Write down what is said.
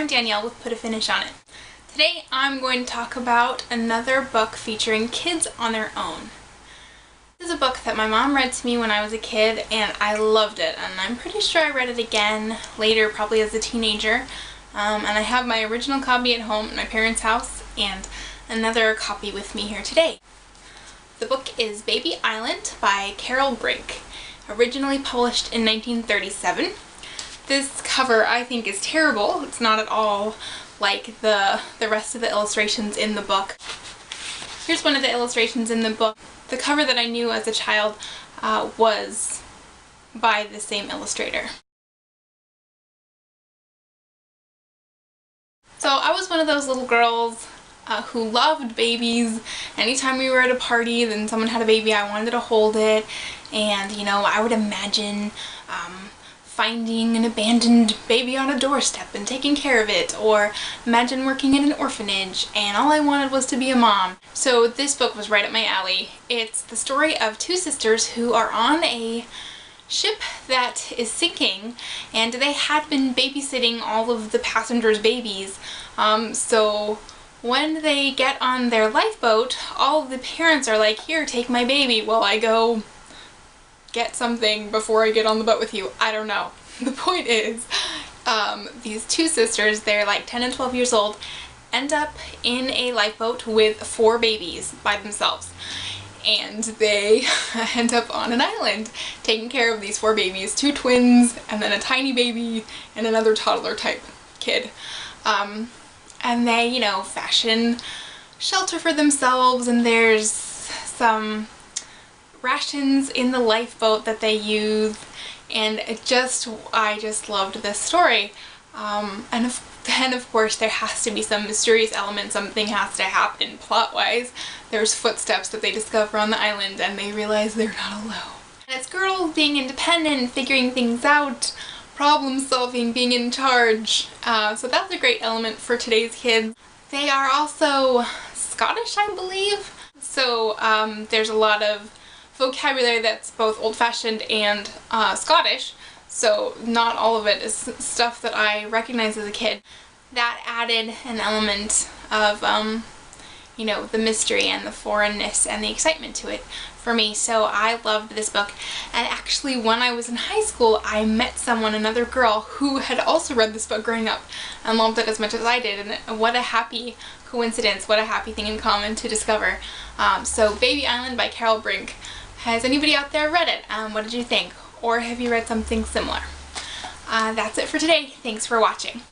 I'm Danielle with Put a Finish on It. Today I'm going to talk about another book featuring kids on their own. This is a book that my mom read to me when I was a kid and I loved it, and I'm pretty sure I read it again later, probably as a teenager. And I have my original copy at home at my parents' house and another copy with me here today. The book is Baby Island by Brink, originally published in 1937. This cover I think is terrible. It's not at all like the rest of the illustrations in the book. Here's one of the illustrations in the book. The cover that I knew as a child was by the same illustrator. So I was one of those little girls who loved babies. Anytime we were at a party, then someone had a baby, I wanted to hold it, and you know, I would imagine finding an abandoned baby on a doorstep and taking care of it, or imagine working in an orphanage, and all I wanted was to be a mom. So this book was right up my alley. It's the story of two sisters who are on a ship that is sinking, and they had been babysitting all of the passengers' babies. So when they get on their lifeboat, all the parents are like, "Here, take my baby while I go get something before I get on the boat with you." I don't know. The point is, these two sisters, they're like 10 and 12 years old, end up in a lifeboat with 4 babies by themselves. And they end up on an island taking care of these 4 babies, 2 twins, and then a tiny baby, and another toddler type kid. And they, you know, fashion shelter for themselves, and there's some rations in the lifeboat that they use, and I just loved this story. And then of course there has to be some mysterious element, something has to happen plot-wise. There's footsteps that they discover on the island and they realize they're not alone. And it's girls being independent, figuring things out, problem solving, being in charge. So that's a great element for today's kids. They are also Scottish, I believe. So there's a lot of vocabulary that's both old-fashioned and Scottish, so not all of it is stuff that I recognized as a kid. That added an element of, you know, the mystery and the foreignness and the excitement to it for me, so I loved this book. And actually when I was in high school, I met someone, another girl, who had also read this book growing up and loved it as much as I did, and what a happy coincidence, what a happy thing in common to discover. So Baby Island by Brink. Has anybody out there read it? What did you think? Or have you read something similar? That's it for today. Thanks for watching.